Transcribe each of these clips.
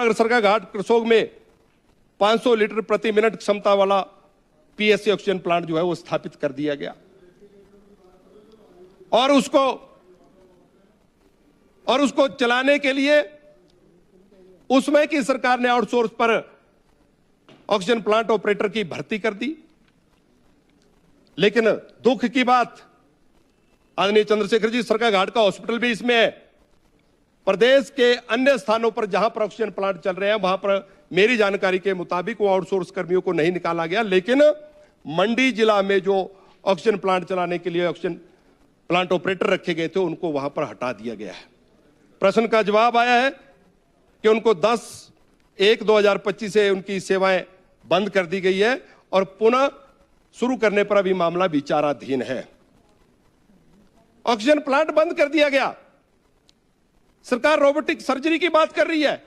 सुंदरनगर सरका घाट करसोग में 500 लीटर प्रति मिनट क्षमता वाला पीएससी ऑक्सीजन प्लांट जो है वो स्थापित कर दिया गया और उसको चलाने के लिए उसमें की सरकार ने आउटसोर्स पर ऑक्सीजन प्लांट ऑपरेटर की भर्ती कर दी। लेकिन दुख की बात, आदरणीय चंद्रशेखर जी, सरका घाट का हॉस्पिटल भी इसमें है। प्रदेश के अन्य स्थानों पर जहां पर ऑक्सीजन प्लांट चल रहे हैं वहां पर मेरी जानकारी के मुताबिक वो आउटसोर्स कर्मियों को नहीं निकाला गया, लेकिन मंडी जिला में जो ऑक्सीजन प्लांट चलाने के लिए ऑक्सीजन प्लांट ऑपरेटर रखे गए थे उनको वहां पर हटा दिया गया है। प्रश्न का जवाब आया है कि उनको 10/1/2025 से उनकी सेवाएं बंद कर दी गई है और पुनः शुरू करने पर अभी मामला विचाराधीन है। ऑक्सीजन प्लांट बंद कर दिया गया, सरकार रोबोटिक सर्जरी की बात कर रही है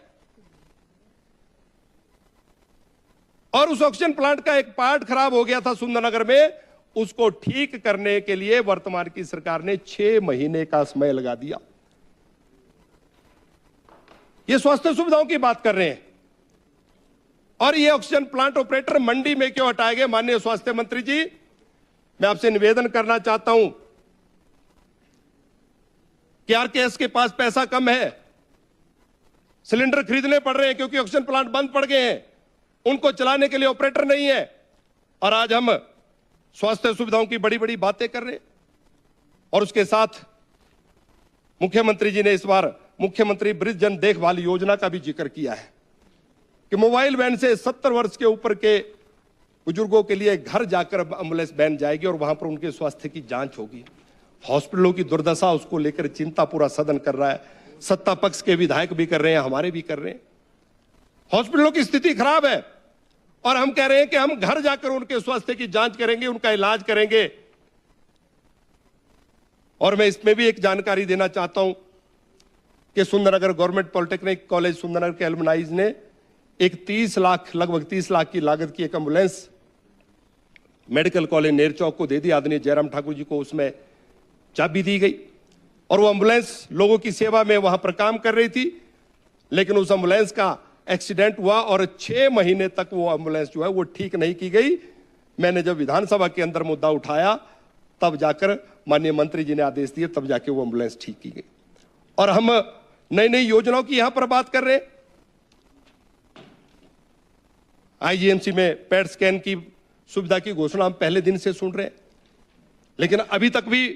और उस ऑक्सीजन प्लांट का एक पार्ट खराब हो गया था सुंदरनगर में, उसको ठीक करने के लिए वर्तमान की सरकार ने 6 महीने का समय लगा दिया। ये स्वास्थ्य सुविधाओं की बात कर रहे हैं और ये ऑक्सीजन प्लांट ऑपरेटर मंडी में क्यों हटाए गए? माननीय स्वास्थ्य मंत्री जी, मैं आपसे निवेदन करना चाहता हूं कि आरकेएस के पास पैसा कम है, सिलेंडर खरीदने पड़ रहे हैं क्योंकि ऑक्सीजन प्लांट बंद पड़ गए हैं, उनको चलाने के लिए ऑपरेटर नहीं है और आज हम स्वास्थ्य सुविधाओं की बड़ी बड़ी बातें कर रहे हैं। और उसके साथ मुख्यमंत्री जी ने इस बार मुख्यमंत्री वृद्ध जन देखभाल योजना का भी जिक्र किया है कि मोबाइल वैन से 70 वर्ष के ऊपर के बुजुर्गों के लिए घर जाकर एम्बुलेंस वैन जाएगी और वहां पर उनके स्वास्थ्य की जांच होगी। हॉस्पिटलों की दुर्दशा, उसको लेकर चिंता पूरा सदन कर रहा है, सत्ता पक्ष के विधायक भी कर रहे हैं, हमारे भी कर रहे हैं। हॉस्पिटलों की स्थिति खराब है और हम कह रहे हैं कि हम घर जाकर उनके स्वास्थ्य की जांच करेंगे, उनका इलाज करेंगे। और मैं इसमें भी एक जानकारी देना चाहता हूं कि Sundarnagar government polytechnic college Sundarnagar के एलुमनाइज ने एक 30 लाख, लगभग 30 लाख की लागत की एक एम्बुलेंस मेडिकल कॉलेज नेरचौक को दे दी। आदरणीय जयराम ठाकुर जी को उसमें चाबी दी गई और वो एम्बुलेंस लोगों की सेवा में वहां पर काम कर रही थी, लेकिन उस एम्बुलेंस का एक्सीडेंट हुआ और 6 महीने तक वो एम्बुलेंस जो है वो ठीक नहीं की गई। मैंने जब विधानसभा के अंदर मुद्दा उठाया तब जाकर माननीय मंत्री जी ने आदेश दिए, तब जाके वो एम्बुलेंस ठीक की गई। और हम नई नई योजनाओं की यहां पर बात कर रहे हैं। आईजीएमसी में पेट स्कैन की सुविधा की घोषणा हम पहले दिन से सुन रहे हैं, लेकिन अभी तक भी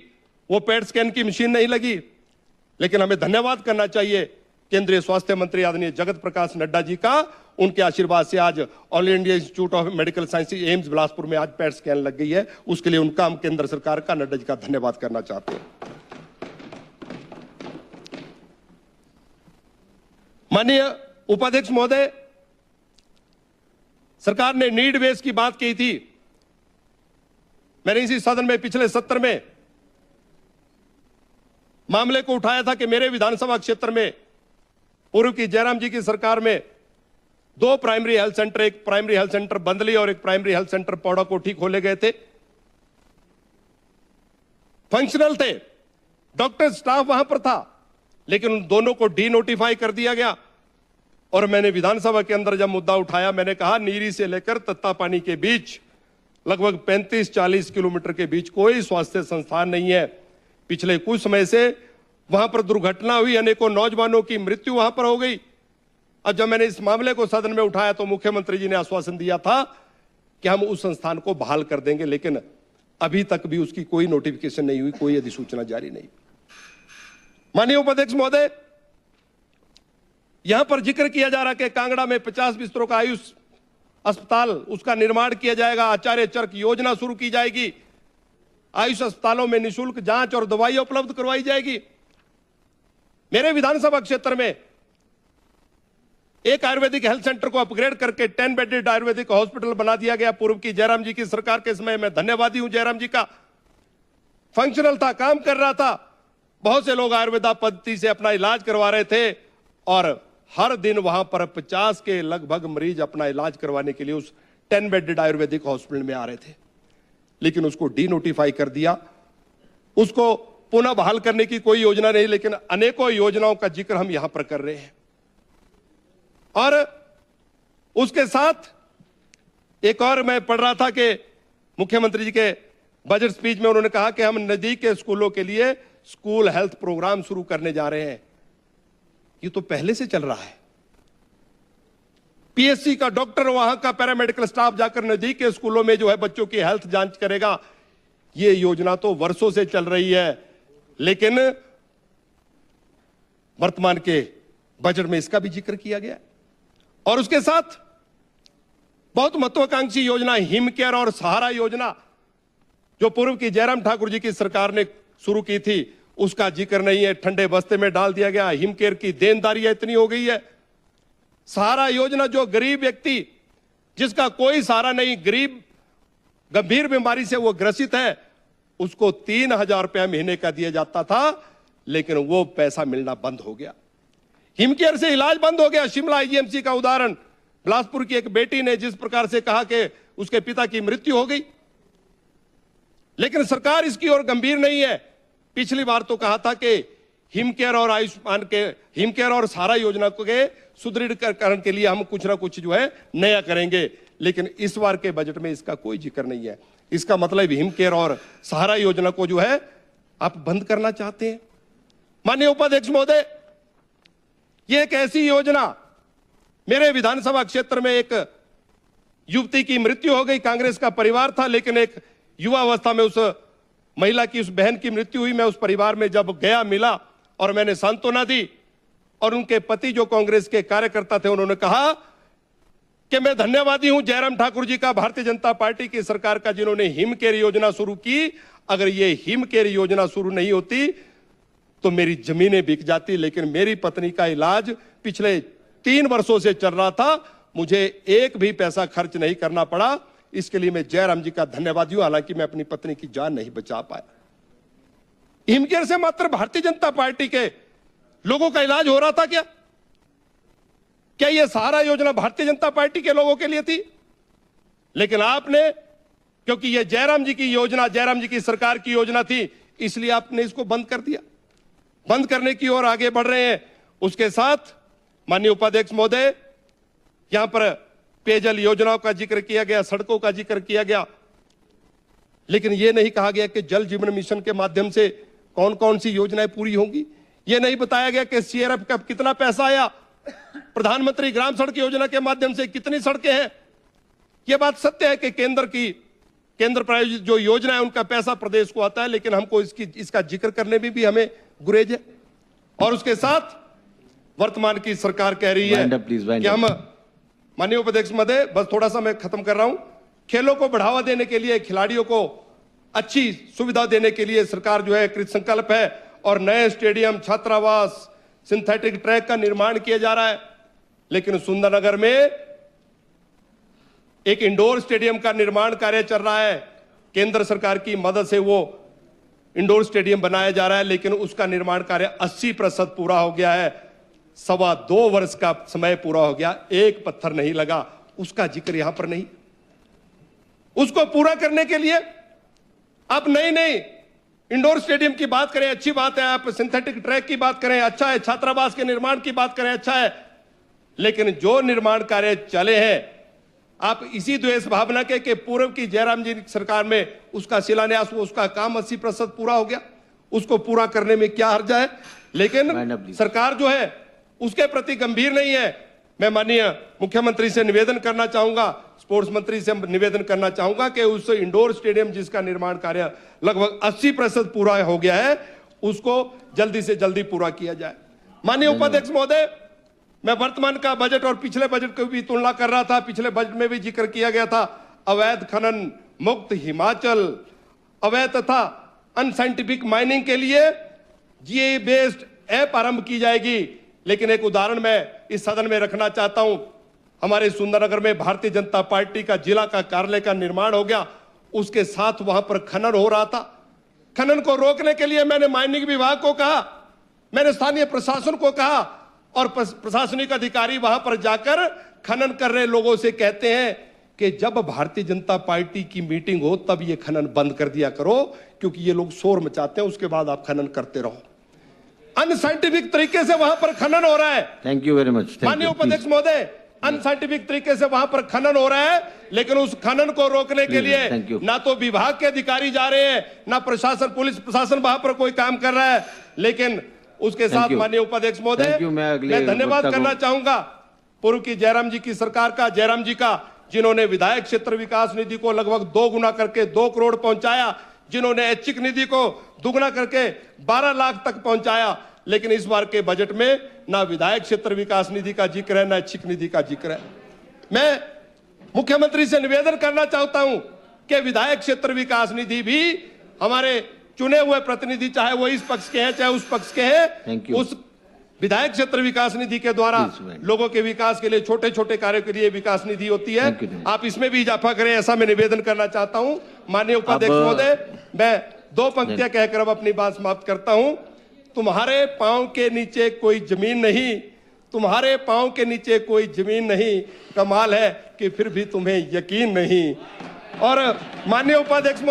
वो पेट स्कैन की मशीन नहीं लगी। लेकिन हमें धन्यवाद करना चाहिए केंद्रीय स्वास्थ्य मंत्री आदरणीय जगत प्रकाश नड्डा जी का, उनके आशीर्वाद से आज all India institute of medical sciences AIIMS Bilaspur में आज पेट स्कैन लग गई है। उसके लिए उनका, हम केंद्र सरकार का, नड्डा जी का धन्यवाद करना चाहते हैं। माननीय उपाध्यक्ष महोदय, सरकार ने नीड बेस की बात की थी। मैंने इसी सदन में पिछले सत्र में मामले को उठाया था कि मेरे विधानसभा क्षेत्र में पूर्व की जयराम जी की सरकार में 2 प्राइमरी हेल्थ सेंटर, एक प्राइमरी हेल्थ सेंटर बंदली और एक प्राइमरी हेल्थ सेंटर पौड़ा कोठी खोले गए थे। फंक्शनल थे, डॉक्टर स्टाफ वहां पर था, लेकिन उन दोनों को डी नोटिफाई कर दिया गया। और मैंने विधानसभा के अंदर जब मुद्दा उठाया, मैंने कहा नीरी से लेकर तत्तापानी के बीच लगभग 35-40 किलोमीटर के बीच कोई स्वास्थ्य संस्थान नहीं है। पिछले कुछ समय से वहां पर दुर्घटना हुई, अनेकों नौजवानों की मृत्यु वहां पर हो गई। अब जब मैंने इस मामले को सदन में उठाया तो मुख्यमंत्री जी ने आश्वासन दिया था कि हम उस संस्थान को बहाल कर देंगे, लेकिन अभी तक भी उसकी कोई नोटिफिकेशन नहीं हुई, कोई अधिसूचना जारी नहीं। माननीय उपाध्यक्ष महोदय, यहां पर जिक्र किया जा रहा है कि कांगड़ा में 50 बिस्तरों का आयुष अस्पताल, उसका निर्माण किया जाएगा, आचार्य चरक योजना शुरू की जाएगी, आयुष अस्पतालों में निःशुल्क जांच और दवाइयां उपलब्ध करवाई जाएगी। मेरे विधानसभा क्षेत्र में एक आयुर्वेदिक हेल्थ सेंटर को अपग्रेड करके 10 बेडेड आयुर्वेदिक हॉस्पिटल बना दिया गया। पूर्व की जयराम जी की सरकार के समय में धन्यवादी हूं जयराम जी का। फंक्शनल था, काम कर रहा था, बहुत से लोग आयुर्वेदा पद्धति से अपना इलाज करवा रहे थे और हर दिन वहां पर 50 के लगभग मरीज अपना इलाज करवाने के लिए उस 10 बेडेड आयुर्वेदिक हॉस्पिटल में आ रहे थे, लेकिन उसको डी नोटिफाई कर दिया। उसको पुनः बहाल करने की कोई योजना नहीं, लेकिन अनेकों योजनाओं का जिक्र हम यहां पर कर रहे हैं। और उसके साथ एक और मैं पढ़ रहा था कि मुख्यमंत्री जी के बजट स्पीच में उन्होंने कहा कि हम नजदीक के स्कूलों के लिए स्कूल हेल्थ प्रोग्राम शुरू करने जा रहे हैं। ये तो पहले से चल रहा है। पीएससी का डॉक्टर, वहां का पैरामेडिकल स्टाफ जाकर नजदीक के स्कूलों में जो है बच्चों की हेल्थ जांच करेगा। ये योजना तो वर्षों से चल रही है, लेकिन वर्तमान के बजट में इसका भी जिक्र किया गया। और उसके साथ बहुत महत्वाकांक्षी योजना हिम केयर और सहारा योजना जो पूर्व की जयराम ठाकुर जी की सरकार ने शुरू की थी, उसका जिक्र नहीं है, ठंडे बस्ते में डाल दिया गया। हिम केयर की देनदारियां इतनी हो गई है। सहारा योजना जो गरीब व्यक्ति जिसका कोई सहारा नहीं, गरीब गंभीर बीमारी से वो ग्रसित है, उसको 3,000 रुपया महीने का दिया जाता था, लेकिन वो पैसा मिलना बंद हो गया। हिम केयर से इलाज बंद हो गया। शिमला आईजीएमसी का उदाहरण, बिलासपुर की एक बेटी ने जिस प्रकार से कहा कि उसके पिता की मृत्यु हो गई, लेकिन सरकार इसकी ओर गंभीर नहीं है। पिछली बार तो कहा था कि हिम केयर और आयुष्मान के हिम केयर और सहारा योजना के सुदृढ़ीकरण के लिए हम कुछ ना कुछ जो है नया करेंगे, लेकिन इस बार के बजट में इसका कोई जिक्र नहीं है। इसका मतलब हिम केयर और सहारा योजना को जो है आप बंद करना चाहते हैं। माननीय उपाध्यक्ष महोदय, ये एक ऐसी योजना, मेरे विधानसभा क्षेत्र में एक युवती की मृत्यु हो गई। कांग्रेस का परिवार था, लेकिन एक युवा अवस्था में उस महिला की, उस बहन की मृत्यु हुई। मैं उस परिवार में जब गया, मिला और मैंने सांत्वना दी, और उनके पति जो कांग्रेस के कार्यकर्ता थे, उन्होंने कहा कि मैं धन्यवादी हूं जयराम ठाकुर जी का, भारतीय जनता पार्टी की सरकार का, जिन्होंने हिम केयर योजना शुरू की। अगर ये हिम केयर योजना शुरू नहीं होती तो मेरी जमीनें बिक जाती। लेकिन मेरी पत्नी का इलाज पिछले 3 वर्षों से चल रहा था, मुझे एक भी पैसा खर्च नहीं करना पड़ा। इसके लिए मैं जयराम जी का धन्यवादी हूं, हालांकि मैं अपनी पत्नी की जान नहीं बचा पाया। हिम केयर से मात्र भारतीय जनता पार्टी के लोगों का इलाज हो रहा था क्या? क्या यह सहारा योजना भारतीय जनता पार्टी के लोगों के लिए थी? लेकिन आपने, क्योंकि यह जयराम जी की योजना, जयराम जी की सरकार की योजना थी, इसलिए आपने इसको बंद कर दिया। बंद करने की ओर आगे बढ़ रहे हैं। उसके साथ माननीय उपाध्यक्ष महोदय, यहां पर पेयजल योजनाओं का जिक्र किया गया, सड़कों का जिक्र किया गया, लेकिन यह नहीं कहा गया कि जल जीवन मिशन के माध्यम से कौन कौन सी योजनाएं पूरी होंगी। यह नहीं बताया गया कि सीआरएफ का कितना पैसा आया, प्रधानमंत्री ग्राम सड़क योजना के माध्यम से कितनी सड़कें हैं। यह बात सत्य है कि केंद्र प्रायोजित जो योजना है उनका पैसा प्रदेश को आता है, लेकिन हमको इसका जिक्र करने में भी हमें गुरेज है। और उसके साथ वर्तमान की सरकार कह रही है कि हम, माननीय उपाध्यक्ष महोदय, बस थोड़ा सा मैं खत्म कर रहा हूं, खेलों को बढ़ावा देने के लिए, खिलाड़ियों को अच्छी सुविधा देने के लिए सरकार जो है कृत संकल्प है, और नए स्टेडियम, छात्रावास, सिंथेटिक ट्रैक का निर्माण किया जा रहा है। लेकिन सुंदरनगर में एक इंडोर स्टेडियम का निर्माण कार्य चल रहा है। केंद्र सरकार की मदद से वो इंडोर स्टेडियम बनाया जा रहा है, लेकिन उसका निर्माण कार्य 80% पूरा हो गया है। 2.25 वर्ष का समय पूरा हो गया, एक पत्थर नहीं लगा। उसका जिक्र यहां पर नहीं। उसको पूरा करने के लिए आप नई इंडोर स्टेडियम की बात करें, अच्छी बात है। आप सिंथेटिक ट्रैक की बात करें, अच्छा है। छात्रावास के निर्माण की बात करें, अच्छा है। लेकिन जो निर्माण कार्य चले हैं, आप इसी द्वेष भावना के कि पूर्व की जयराम जी सरकार में उसका शिलान्यास, उसका काम 80% पूरा हो गया, उसको पूरा करने में क्या हर्जा है। लेकिन सरकार जो है उसके प्रति गंभीर नहीं है। मैं माननीय मुख्यमंत्री से निवेदन करना चाहूंगा, स्पोर्ट्स मंत्री से निवेदन करना चाहूंगा कि उस इंडोर स्टेडियम जिसका निर्माण कार्य लगभग 80% पूरा हो गया है, उसको जल्दी से जल्दी पूरा किया जाए। माननीय उपाध्यक्ष महोदय, मैं वर्तमान का बजट और पिछले बजट को भी तुलना कर रहा था। पिछले बजट में भी जिक्र किया गया था अवैध खनन मुक्त हिमाचल, अवैध तथा अनसाइंटिफिक माइनिंग के लिए जीए बेस्ड ऐप आरंभ की जाएगी। लेकिन एक उदाहरण मैं इस सदन में रखना चाहता हूं। हमारे सुंदरनगर में भारतीय जनता पार्टी का जिला का कार्यालय का निर्माण हो गया, उसके साथ वहां पर खनन हो रहा था। खनन को रोकने के लिए मैंने माइनिंग विभाग को कहा, मैंने स्थानीय प्रशासन को कहा, और प्रशासनिक अधिकारी वहां पर जाकर खनन कर रहे लोगों से कहते हैं कि जब भारतीय जनता पार्टी की मीटिंग हो तब ये खनन बंद कर दिया करो, क्योंकि ये लोग शोर मचाते हैं, उसके बाद आप खनन करते रहो। अनसाइंटिफिक तरीके से वहां पर खनन हो रहा है। Thank you very much. माननीय उपाध्यक्ष महोदय, अनसाइंटिफिक तरीके से वहां पर खनन हो रहा है, लेकिन उस खनन को रोकने के लिए ना तो विभाग के अधिकारी जा रहे हैं, ना प्रशासन, पुलिस प्रशासन वहां पर कोई काम कर रहा है। लेकिन उसके साथ माननीय उपाध्यक्ष महोदय, मैं धन्यवाद करना चाहूंगा पूर्व की जयराम जी की सरकार का, जयराम जी का, जिन्होंने विधायक क्षेत्र विकास निधि को लगभग 2 गुना करके 2 करोड़ पहुंचाया, जिन्होंने ऐच्छिक निधि को दुगना करके 12 लाख तक पहुंचाया। लेकिन इस बार के बजट में ना विधायक क्षेत्र विकास निधि का जिक्र है, ना ऐच्छिक निधि का जिक्र है। मैं मुख्यमंत्री से निवेदन करना चाहता हूं कि विधायक क्षेत्र विकास निधि भी हमारे चुने हुए प्रतिनिधि, चाहे वो इस पक्ष के हैं चाहे उस पक्ष के हैं, उस विधायक क्षेत्र विकास निधि के द्वारा लोगों के विकास के लिए, छोटे छोटे कार्यों के लिए विकास निधि होती है, आप इसमें भी इजाफा करें, ऐसा मैं निवेदन करना चाहता हूं। माननीय उपाध्यक्ष महोदय, मैं 2 पंक्तियां कहकर अब अपनी बात समाप्त करता हूं। तुम्हारे पांव के नीचे कोई जमीन नहीं, तुम्हारे पांव के नीचे कोई जमीन नहीं, कमाल है कि फिर भी तुम्हें यकीन नहीं। और माननीय उपाध्यक्ष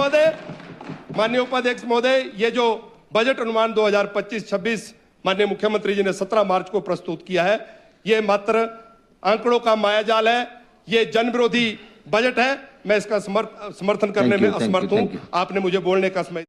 महोदय, ये जो बजट अनुमान 2025-26 माननीय मुख्यमंत्री जी ने 17 मार्च को प्रस्तुत किया है, ये मात्र आंकड़ों का मायाजाल है, ये जन विरोधी बजट है। मैं इसका समर्थन करने में असमर्थ हूं। आपने मुझे बोलने का समय